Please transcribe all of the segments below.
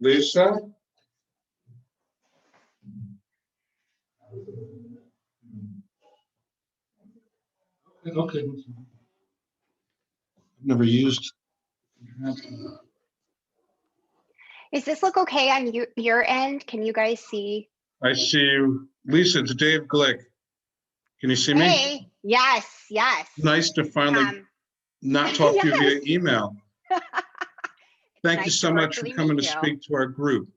Lisa? Okay. I've never used. Does this look okay on your end? Can you guys see? I see you. Lisa, it's Dave Glick. Can you see me? Hey, yes, yes. Nice to finally not talk to you via email. Thank you so much for coming to speak to our group.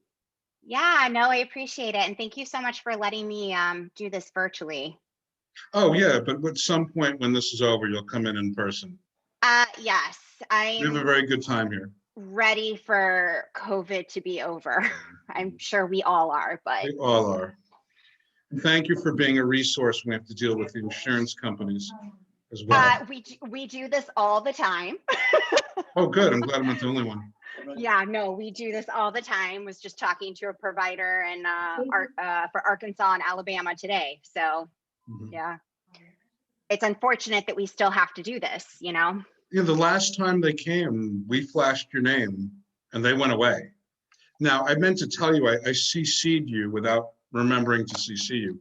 Yeah, no, I appreciate it. And thank you so much for letting me do this virtually. Oh, yeah, but at some point when this is over, you'll come in person. Yes, We have a very good time here. Ready for COVID to be over. I'm sure we all are, but. We all are. And thank you for being a resource when we have to deal with the insurance companies as well. We do this all the time. Oh, good. I'm glad I'm not the only one. Yeah, no, we do this all the time. Was just talking to a provider and for Arkansas and Alabama today. So yeah, it's unfortunate that we still have to do this, you know? Yeah, the last time they came, we flashed your name and they went away. Now, I meant to tell you, I CC'd you without remembering to CC you.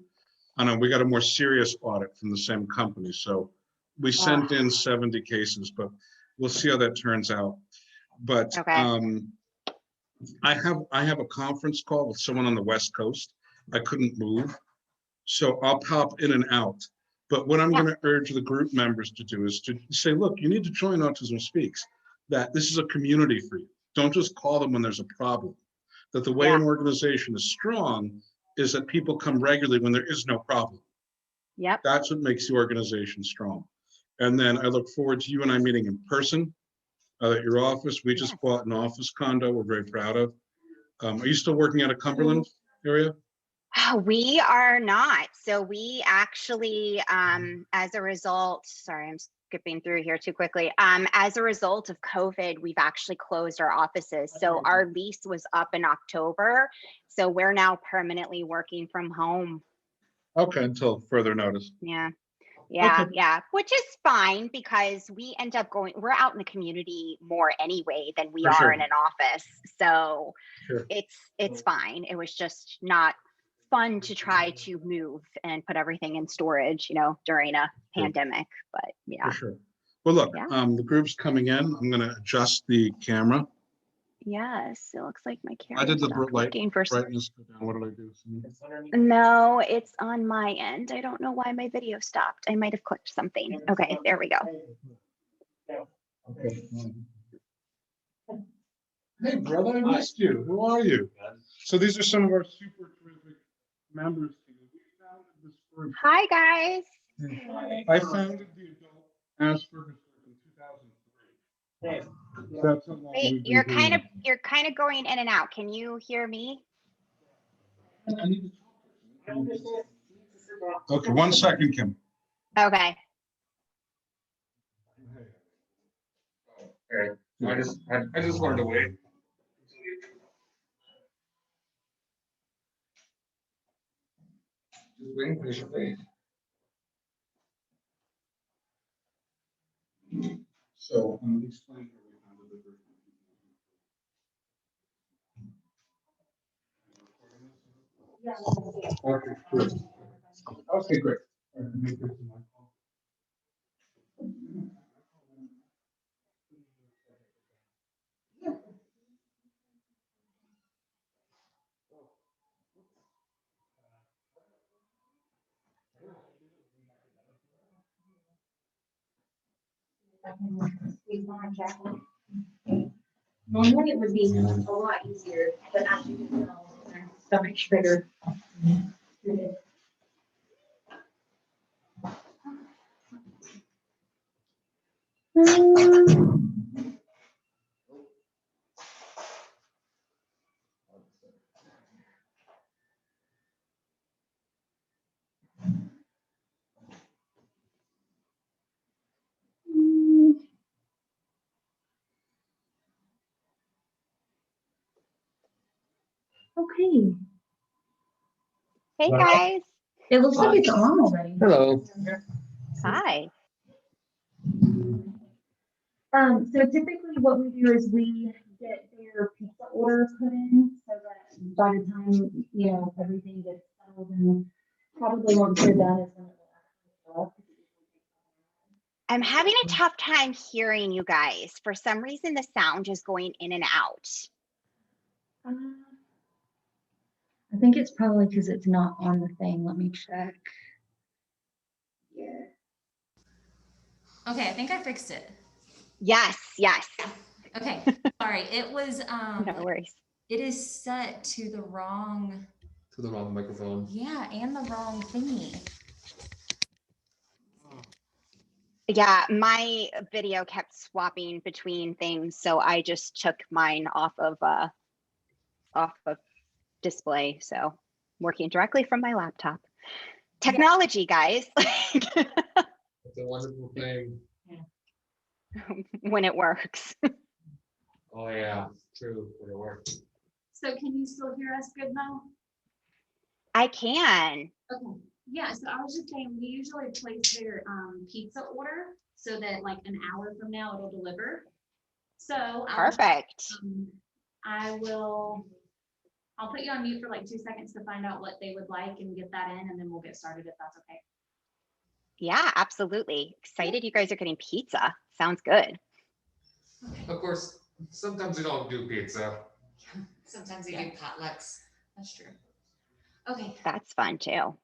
I know we got a more serious audit from the same company. So we sent in 70 cases, but we'll see how that turns out. But okay. I have a conference call with someone on the West Coast. I couldn't move, so I'll pop in and out. But what I'm going to urge the group members to do is to say, look, you need to join Autism Speaks, that this is a community for you. Don't just call them when there's a problem. That the way an organization is strong is that people come regularly when there is no problem. Yep. That's what makes the organization strong. And then I look forward to you and I meeting in person. At your office. We just bought an office condo we're very proud of. Are you still working out of Cumberland area? We are not. So we actually, as a result, sorry, I'm skipping through here too quickly. As a result of COVID, we've actually closed our offices. So our lease was up in October. So we're now permanently working from home. Okay, until further notice. Yeah. Yeah, yeah, which is fine because we end up we're out in the community more anyway than we are in an office. So it's fine. It was just not fun to try to move and put everything in storage, you know, during a pandemic, but yeah. For sure. Well, look, the group's coming in. I'm going to adjust the camera. Yes, it looks like my camera. I did the brightness go down. What did I do? No, it's on my end. I don't know why my video stopped. I might have clicked something. Okay, there we go. Okay. Hey, brother, I missed you. Who are you? So these are some of our super terrific members. We founded this group. Hi, guys. I founded the Adult Asperger's group in 2003. That's how long Wait, you're kind of going in and out. Can you hear me? Okay, 1 second, Kim. Okay. Okay. I just learned to wait. Just waiting patiently. So I'm going to explain how we founded the group. Okay, great. Okay, great. All right, make this my call. Normally it would be a lot easier, but as you can tell, my stomach's bigger. Okay. Hey, guys. It looks like it's on already. Hello. Hi. So typically what we do is we get their pizza order put in so that by the time, you know, everything gets settled and probably once they're done is when it will actually show up. I'm having a tough time hearing you guys. For some reason, the sound is going in and out. I think it's probably because it's not on the thing. Let me check. Yeah. Okay, I think I fixed it. Yes, yes. Okay, sorry. It was No worries. It is set to the wrong microphone. Yeah, and the wrong thingy. Yeah, my video kept swapping between things, so I just took mine off of display. So working directly from my laptop. Technology, guys. It's a wonderful thing. When it works. Oh yeah, true, when it works. So can you still hear us good now? I can. Okay. Yeah, so I was just saying, we usually place their pizza order so that like an hour from now it'll deliver. So Perfect. I'll put you on mute for like 2 seconds to find out what they would like and get that in, and then we'll get started if that's okay. Yeah, absolutely. Excited you guys are getting pizza. Sounds good. Of course, sometimes we don't do pizza. Sometimes they do potlucks. That's true. Okay. That's fun too.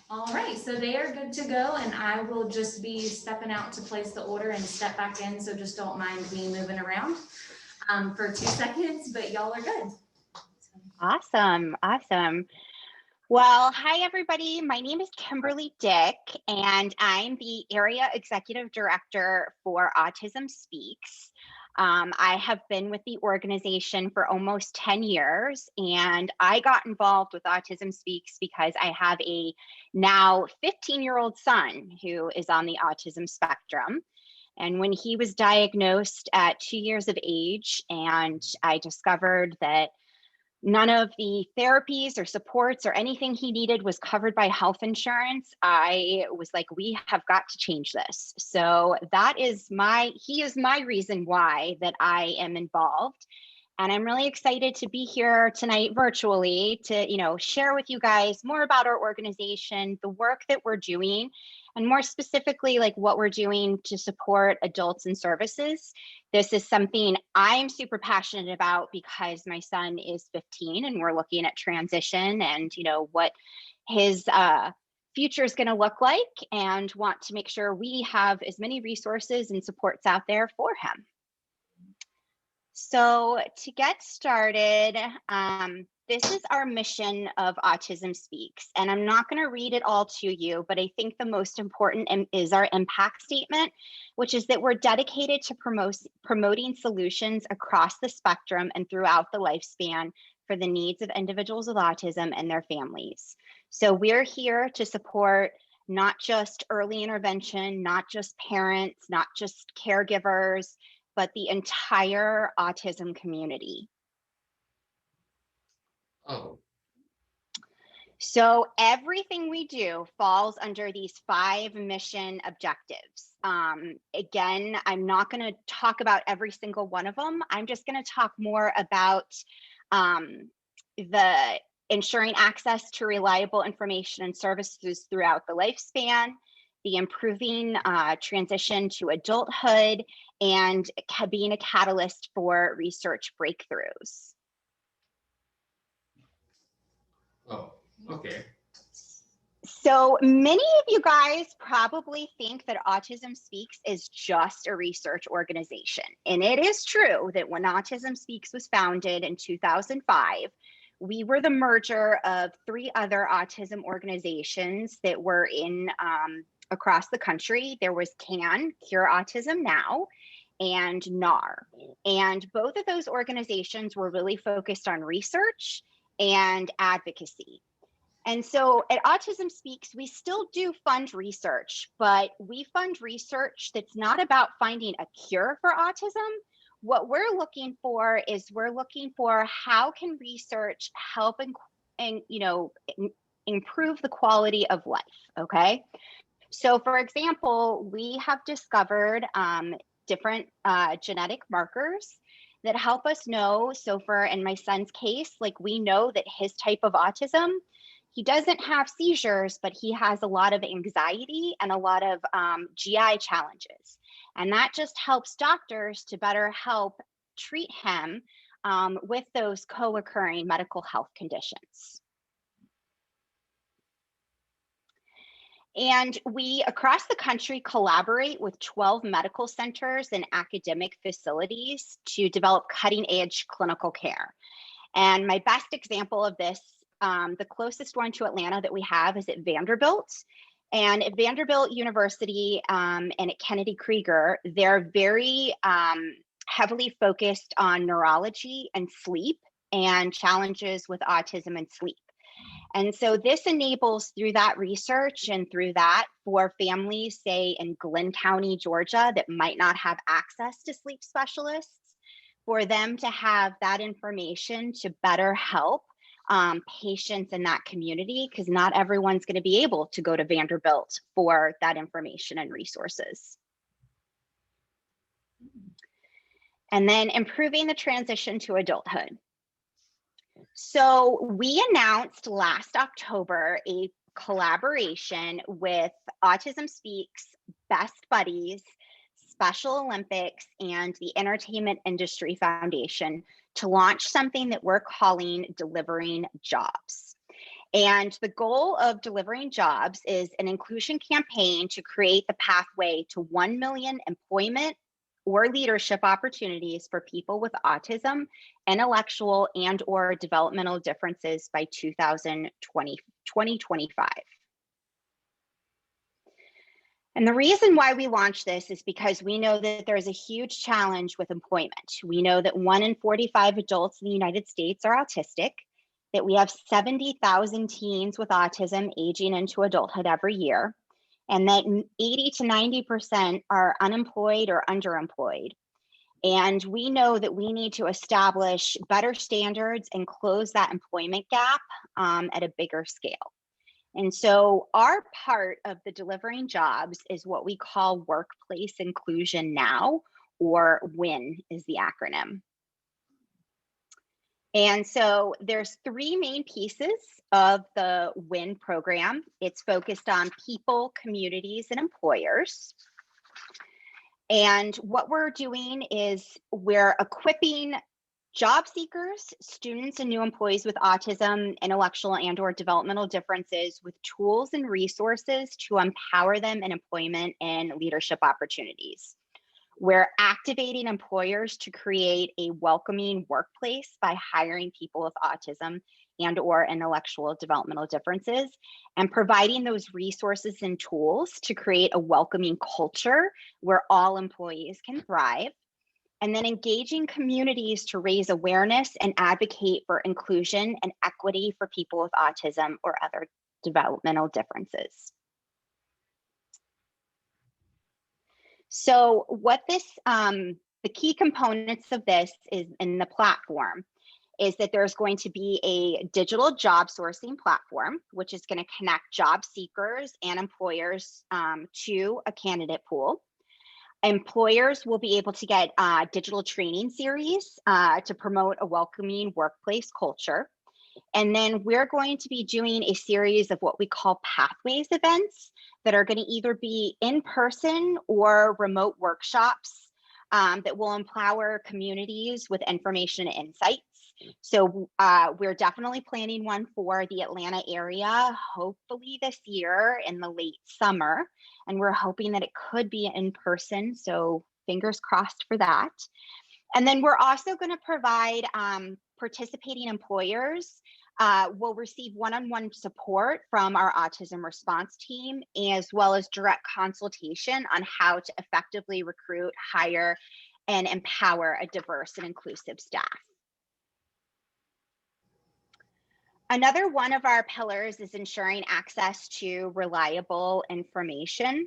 All right, so they are good to go, and I will just be stepping out to place the order and step back in, so just don't mind me moving around for 2 seconds, but y'all are good. Awesome. Awesome. Well, hi, everybody. My name is Kimberly Dick, and I'm the Area Executive Director for Autism Speaks. I have been with the organization for almost 10 years, and I got involved with Autism Speaks because I have a now 15-year-old son who is on the autism spectrum. And when he was diagnosed at 2 years of age, and I discovered that none of the therapies or supports or anything he needed was covered by health insurance, I was like, we have got to change this. So he is my reason why that I am involved. And I'm really excited to be here tonight virtually to, share with you guys more about our organization, the work that we're doing, and more specifically, like what we're doing to support adults and services. This is something I'm super passionate about because my son is 15 and we're looking at transition and, what his future is going to look like, and want to make sure we have as many resources and supports out there for him. So to get started, this is our mission of Autism Speaks, and I'm not going to read it all to you, but I think the most important is our impact statement, which is that we're dedicated to promoting solutions across the spectrum and throughout the lifespan for the needs of individuals with autism and their families. So we're here to support not just early intervention, not just parents, not just caregivers, but the entire autism community. Oh. So everything we do falls under these 5 mission objectives. Again, I'm not going to talk about every single one of them. I'm just going to talk more about the ensuring access to reliable information and services throughout the lifespan, the improving transition to adulthood, and being a catalyst for research breakthroughs. Oh, okay. So many of you guys probably think that Autism Speaks is just a research organization. And it is true that when Autism Speaks was founded in 2005, we were the merger of 3 other autism organizations that were in across the country. There was CAN, Cure Autism Now, and NAR. And both of those organizations were really focused on research and advocacy. And so at Autism Speaks, we still do fund research, but we fund research that's not about finding a cure for autism. What we're looking for is how can research help and improve the quality of life, okay? So for example, we have discovered different genetic markers that help us know. So in my son's case, like we know that his type of autism, he doesn't have seizures, but he has a lot of anxiety and a lot of GI challenges. And that just helps doctors to better help treat him with those co-occurring medical health conditions. And we, across the country, collaborate with 12 medical centers and academic facilities to develop cutting-edge clinical care. And my best example of this, the closest one to Atlanta that we have is at Vanderbilt. And at Vanderbilt University and at Kennedy Krieger, they're very heavily focused on neurology and sleep and challenges with autism and sleep. And so this enables, through that research and through that, for families, say in Glenn County, Georgia, that might not have access to sleep specialists, for them to have that information to better help patients in that community, because not everyone's going to be able to go to Vanderbilt for that information and resources. And then improving the transition to adulthood. So we announced last October a collaboration with Autism Speaks, Best Buddies, Special Olympics, and the Entertainment Industry Foundation to launch something that we're calling Delivering Jobs. And the goal of Delivering Jobs is an inclusion campaign to create the pathway to 1 million employment or leadership opportunities for people with autism, intellectual and/or developmental differences by 2025. And the reason why we launched this is because we know that there's a huge challenge with employment. We know that 1 in 45 adults in the United States are autistic, that we have 70,000 teens with autism aging into adulthood every year, and that 80 to 90% are unemployed or underemployed. And we know that we need to establish better standards and close that employment gap at a bigger scale. And so our part of the Delivering Jobs is what we call Workplace Inclusion Now, or WIN is the acronym. And so there's 3 main pieces of the WIN program. It's focused on people, communities, and employers. And what we're doing is we're equipping job seekers, students, and new employees with autism, intellectual and/or developmental differences with tools and resources to empower them in employment and leadership opportunities. We're activating employers to create a welcoming workplace by hiring people with autism and/or intellectual developmental differences, and providing those resources and tools to create a welcoming culture where all employees can thrive. And then engaging communities to raise awareness and advocate for inclusion and equity for people with autism or other developmental differences. So what this, the key components of this is in the platform is that there's going to be a digital job sourcing platform, which is going to connect job seekers and employers to a candidate pool. Employers will be able to get digital training series to promote a welcoming workplace culture. And then we're going to be doing a series of what we call pathways events that are going to either be in person or remote workshops that will empower communities with information and insights. So we're definitely planning one for the Atlanta area, hopefully this year in the late summer. And we're hoping that it could be in person. So fingers crossed for that. And then we're also going to provide participating employers will receive one-on-one support from our autism response team, as well as direct consultation on how to effectively recruit, hire, and empower a diverse and inclusive staff. Another one of our pillars is ensuring access to reliable information.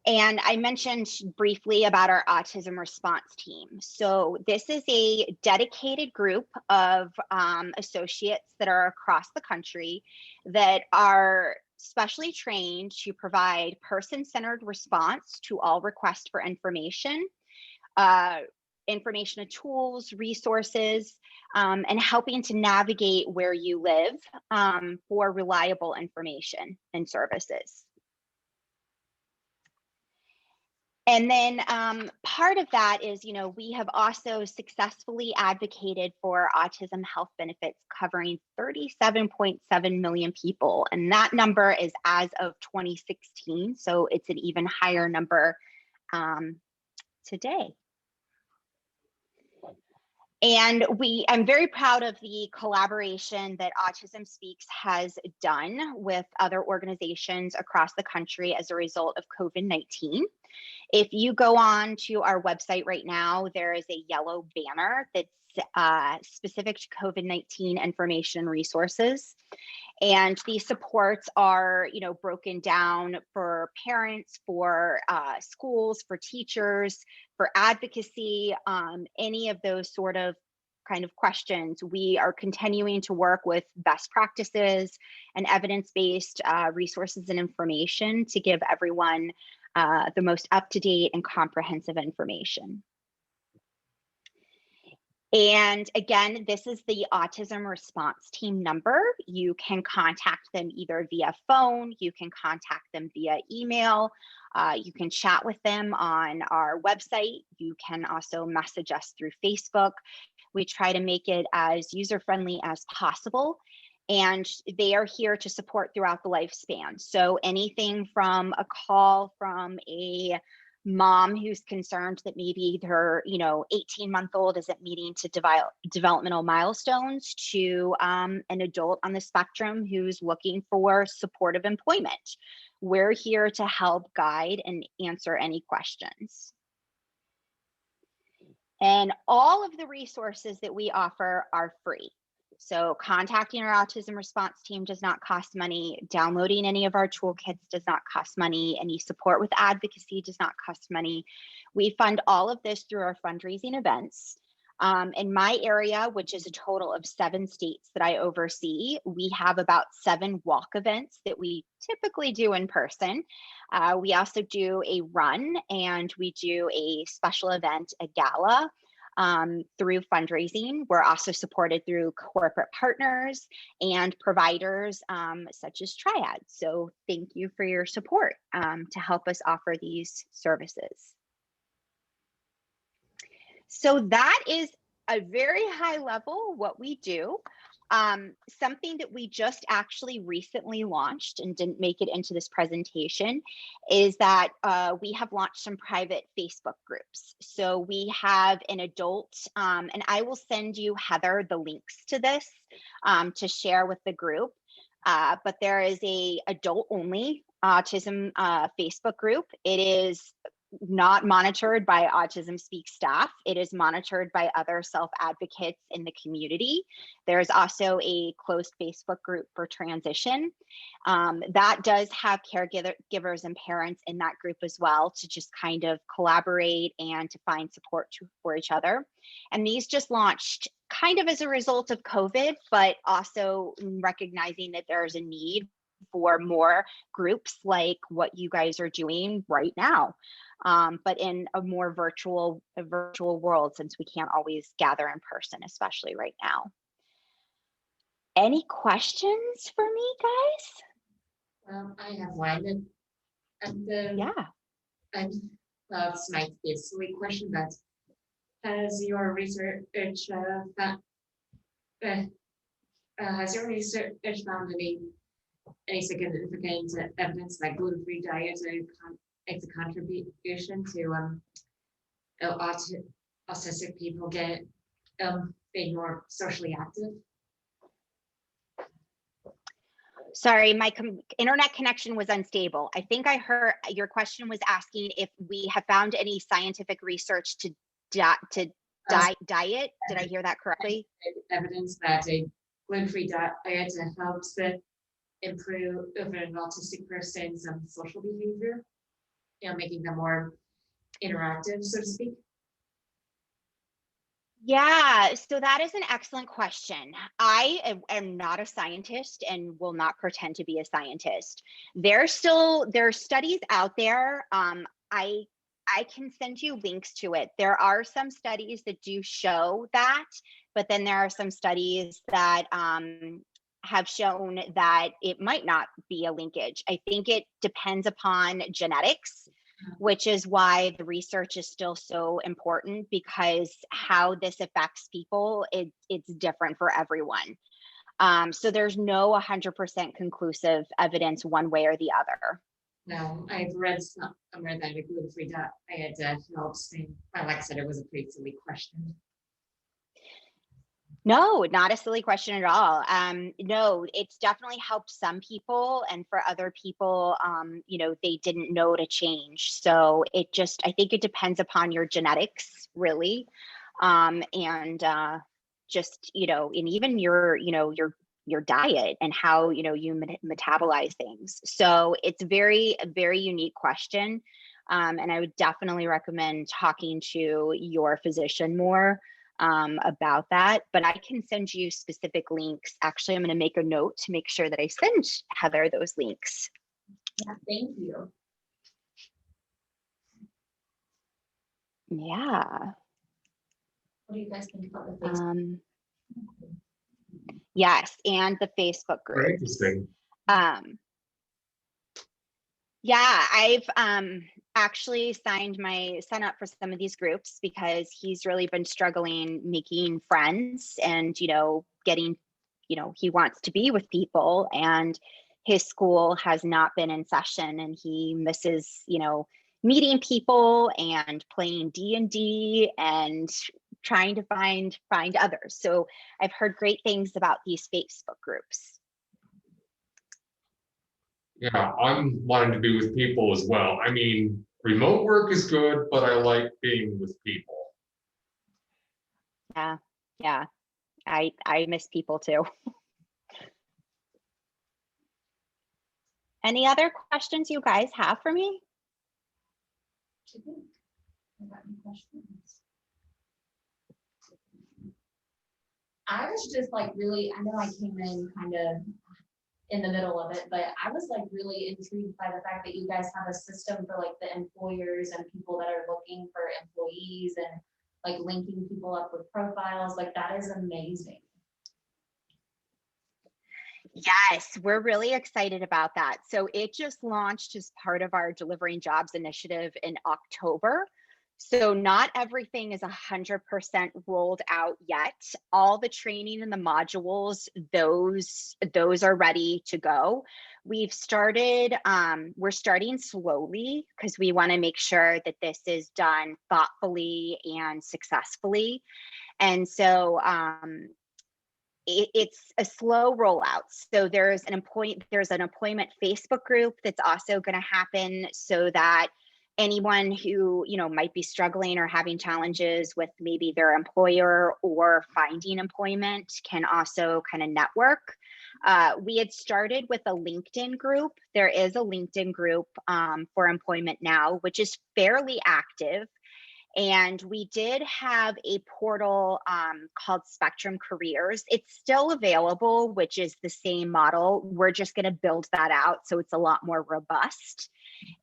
And I mentioned briefly about our autism response team. So this is a dedicated group of associates that are across the country that are specially trained to provide person-centered response to all requests for information, information and tools, resources, and helping to navigate where you live for reliable information and services. And then part of that is, we have also successfully advocated for autism health benefits covering 37.7 million people. And that number is as of 2016. So it's an even higher number today. And I'm very proud of the collaboration that Autism Speaks has done with other organizations across the country as a result of COVID-19. If you go on to our website right now, there is a yellow banner that's specific to COVID-19 information resources. And these supports are, broken down for parents, for schools, for teachers, for advocacy, any of those sort of kind of questions. We are continuing to work with best practices and evidence-based resources and information to give everyone the most up-to-date and comprehensive information. And again, this is the autism response team number. You can contact them either via phone, you can contact them via email, you can chat with them on our website. You can also message us through Facebook. We try to make it as user-friendly as possible. And they are here to support throughout the lifespan. So anything from a call from a mom who's concerned that maybe her 18-month-old isn't meeting to developmental milestones to an adult on the spectrum who's looking for supportive employment. We're here to help guide and answer any questions. And all of the resources that we offer are free. So contacting our autism response team does not cost money. Downloading any of our toolkits does not cost money. Any support with advocacy does not cost money. We fund all of this through our fundraising events. In my area, which is a total of 7 states that I oversee, we have about 7 walk events that we typically do in person. We also do a run, and we do a special event, a gala, through fundraising. We're also supported through corporate partners and providers such as Triad. So thank you for your support to help us offer these services. So that is a very high level what we do. Something that we just actually recently launched and didn't make it into this presentation is that we have launched some private Facebook groups. So we have an adult, and I will send you, Heather, the links to this to share with the group. But there is a adult only autism Facebook group. It is not monitored by Autism Speak staff. It is monitored by other self-advocates in the community. There's also a closed Facebook group for transition. That does have caregivers and parents in that group as well to just kind of collaborate and to find support for each other. And these just launched kind of as a result of COVID, but also recognizing that there's a need for more groups like what you guys are doing right now. But in a more virtual world, since we can't always gather in person, especially right now. Any questions for me, guys? I have one. This might be a silly question, but has your research found Has your research found any significant evidence that gluten-free diets makes a contribution to autistic people being more socially active? Sorry, my internet connection was unstable. I think I heard your question was asking if we have found any scientific research to diet. Did I hear that correctly? Evidence that a gluten-free diet helps improve an autistic person's social behavior, making them more interactive, so to speak. Yeah, so that is an excellent question. I am not a scientist and will not pretend to be a scientist. There are studies out there. I can send you links to it. There are some studies that do show that, but then there are some studies that have shown that it might not be a linkage. I think it depends upon genetics, which is why the research is still so important, because how this affects people, it's different for everyone. So there's no 100% conclusive evidence one way or the other. No, I've read that a gluten-free diet helps. Like I said, it was a pretty silly question. No, not a silly question at all. No, it's definitely helped some people, and for other people, they didn't know to change. So I think it depends upon your genetics, really, and just and even your diet and how you metabolize things. So it's a very unique question, and I would definitely recommend talking to your physician more about that, but I can send you specific links. Actually, I'm going to make a note to make sure that I send Heather those links. Yeah, thank you. Yeah. What do you guys think about the Facebook? Yes, and the Facebook group. Very interesting. Yeah, I've actually signed my son up for some of these groups because he's really been struggling making friends and, getting, he wants to be with people, and his school has not been in session, and he misses, meeting people and playing D&D and trying to find others. So I've heard great things about these Facebook groups. Yeah, I'm wanting to be with people as well. I mean, remote work is good, but I like being with people. Yeah. I miss people too. Any other questions you guys have for me? I was just like really, I know I came in kind of in the middle of it, but I was like really intrigued by the fact that you guys have a system for like the employers and people that are looking for employees and like linking people up with profiles. Like that is amazing. Yes, we're really excited about that. So it just launched as part of our Delivering Jobs initiative in October. So not everything is 100% rolled out yet. All the training and the modules, those are ready to go. We've started, we're starting slowly because we want to make sure that this is done thoughtfully and successfully. And so it's a slow rollout. So there's an employment Facebook group that's also going to happen so that anyone who might be struggling or having challenges with maybe their employer or finding employment can also kind of network. We had started with a LinkedIn group. There is a LinkedIn group for employment now, which is fairly active. And we did have a portal called Spectrum Careers. It's still available, which is the same model. We're just going to build that out so it's a lot more robust.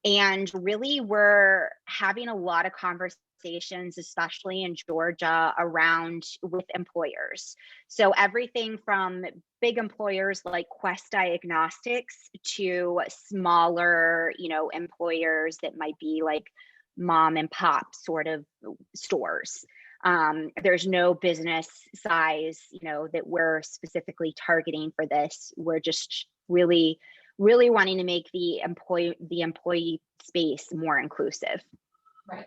And really, we're having a lot of conversations, especially in Georgia, around with employers. So everything from big employers like Quest Diagnostics to smaller, employers that might be like mom and pop sort of stores. There's no business size, that we're specifically targeting for this. We're just really wanting to make the employee space more inclusive. Right.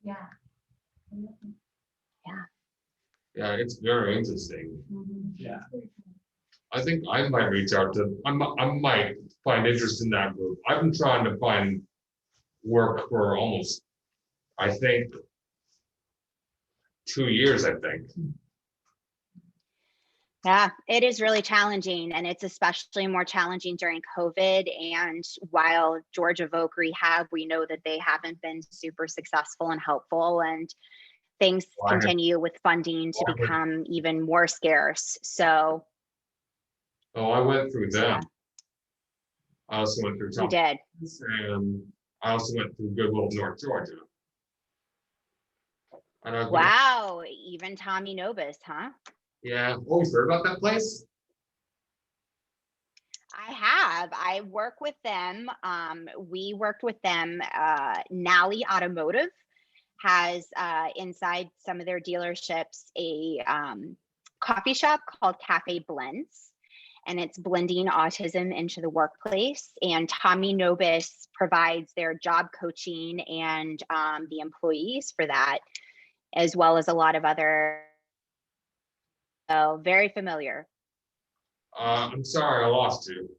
Yeah. Yeah, it's very interesting. Yeah. I think I might reach out to, I might find interest in that group. I've been trying to find work for almost, I think, 2 years, I think. Yeah, it is really challenging, and it's especially more challenging during COVID. And while Georgia Voc Rehab, we know that they haven't been super successful and helpful, and things continue with funding to become even more scarce. So. Oh, I went through them. I also went through You did. And I also went through Goodwill, North Georgia. And wow, even Tommy Nobis, huh? Yeah. Oh, you heard about that place? I have. I work with them. We worked with them. Nally Automotive has inside some of their dealerships a coffee shop called Cafe Blends, and it's blending autism into the workplace. And Tommy Nobis provides their job coaching and the employees for that, as well as a lot of other. So very familiar. I'm sorry, I lost you.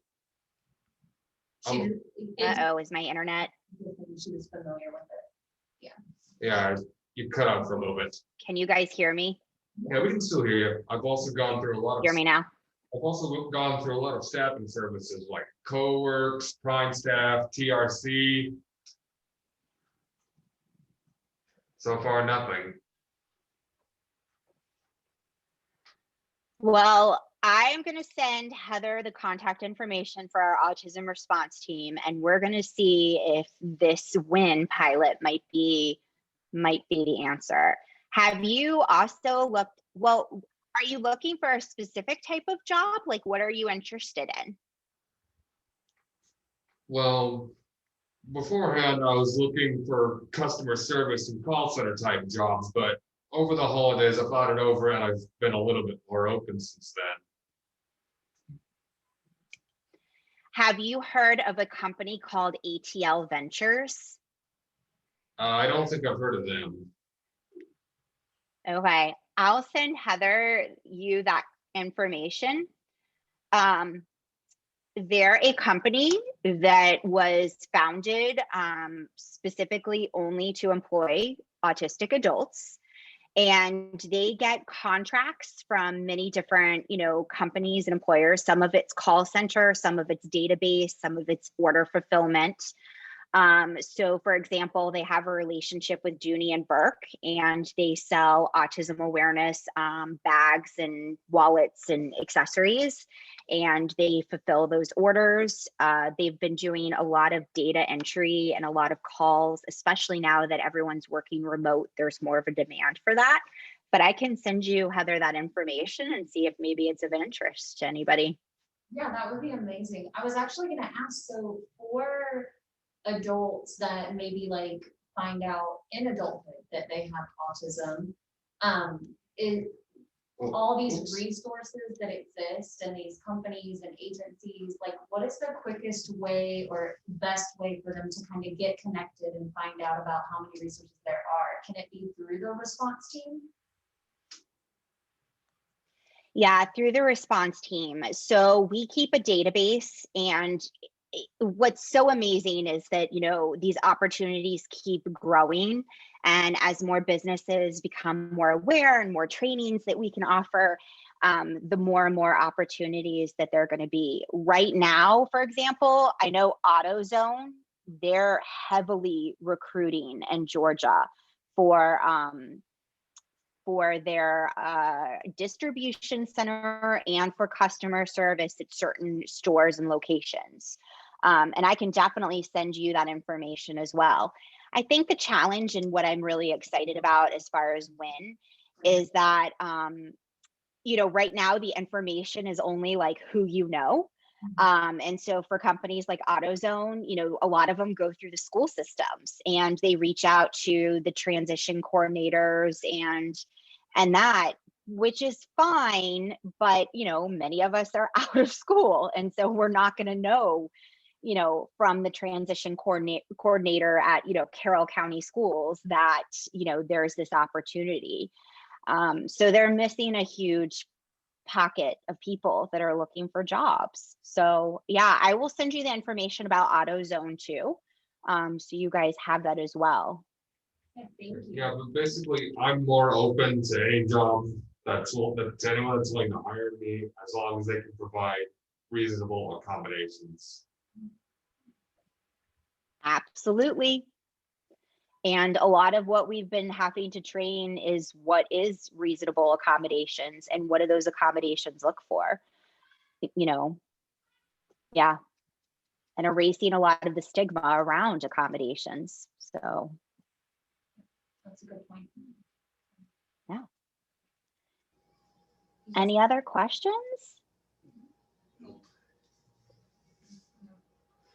Uh-oh, is my internet? She was familiar with it. Yeah. Yeah, you cut out for a little bit. Can you guys hear me? Yeah, we can still hear you. I've also gone through a lot of. Hear me now? I've also gone through a lot of staffing services like CoWorks, Prime Staff, TRC. So far, nothing. Well, I am going to send Heather the contact information for our autism response team, and we're going to see if this WIN pilot might be the answer. Have you also looked, well, are you looking for a specific type of job? Like, what are you interested in? Well, beforehand, I was looking for customer service and call center type jobs, but over the holidays, I thought it over and I've been a little bit more open since then. Have you heard of a company called ATL Ventures? I don't think I've heard of them. Okay, I'll send Heather you that information. They're a company that was founded specifically only to employ autistic adults. And they get contracts from many different, companies and employers. Some of it's call center, some of it's database, some of it's order fulfillment. So for example, they have a relationship with Dooney and Burke, and they sell autism awareness bags and wallets and accessories, and they fulfill those orders. They've been doing a lot of data entry and a lot of calls, especially now that everyone's working remote. There's more of a demand for that. But I can send you, Heather, that information and see if maybe it's of interest to anybody. Yeah, that would be amazing. I was actually going to ask, so for adults that maybe like find out in adulthood that they have autism, all these resources that exist and these companies and agencies, like what is the quickest way or best way for them to kind of get connected and find out about how many resources there are? Can it be through the response team? Yeah, through the response team. So we keep a database, and what's so amazing is that, these opportunities keep growing. And as more businesses become more aware and more trainings that we can offer, the more and more opportunities that they're going to be. Right now, for example, I know AutoZone, they're heavily recruiting in Georgia for their distribution center and for customer service at certain stores and locations. And I can definitely send you that information as well. I think the challenge and what I'm really excited about as far as WIN is that, right now the information is only like who you know. And so for companies like AutoZone, a lot of them go through the school systems and they reach out to the transition coordinators and And that, which is fine, but, you know, many of us are out of school. And so we're not going to know, you know, from the transition coordinator at, you know, Carroll County Schools that, you know, there's this opportunity. So they're missing a huge pocket of people that are looking for jobs. So yeah, I will send you the information about AutoZone too. So you guys have that as well. Yeah, thank you. Yeah, but basically, I'm more open to any job to anyone that's willing to hire me, as long as they can provide reasonable accommodations. Absolutely. And a lot of what we've been having to train is what is reasonable accommodations and what do those accommodations look for, you know? Yeah. And erasing a lot of the stigma around accommodations. So That's a good point. yeah. Any other questions?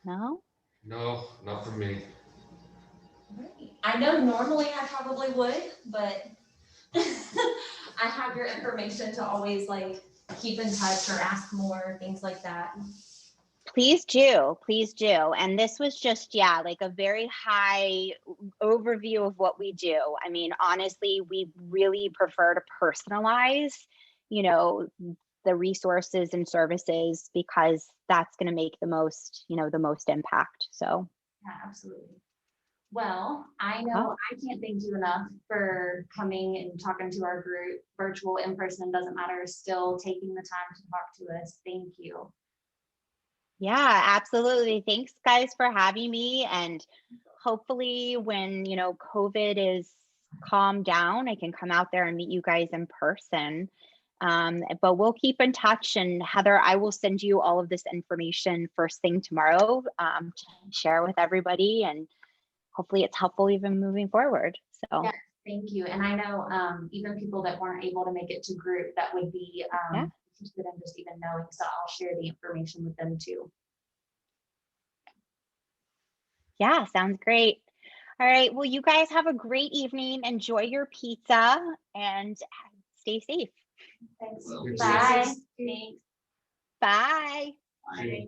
No? No, not for me. I know normally I probably would, but I have your information to always like keep in touch or ask more, things like that. Please do. Please do. And this was just, yeah, like a very high overview of what we do. I mean, honestly, we really prefer to personalize, you know, the resources and services because that's going to make the most, you know, the most impact. So, Yeah, absolutely. Well, I know I can't thank you enough for coming and talking to our group, virtual, in person, doesn't matter, still taking the time to talk to us. Thank you. yeah, absolutely. Thanks, guys, for having me. And hopefully, when, you know, COVID is calmed down, I can come out there and meet you guys in person. But we'll keep in touch. And Heather, I will send you all of this information first thing tomorrow to share with everybody. And hopefully it's helpful even moving forward. So. Yeah, thank you. And I know even people that weren't able to make it to group that would be interested in just even knowing. So I'll share the information with them too. Yeah, sounds great. All right. Well, you guys have a great evening. Enjoy your pizza and stay safe. Thanks. Well, Bye. Bye. Bye.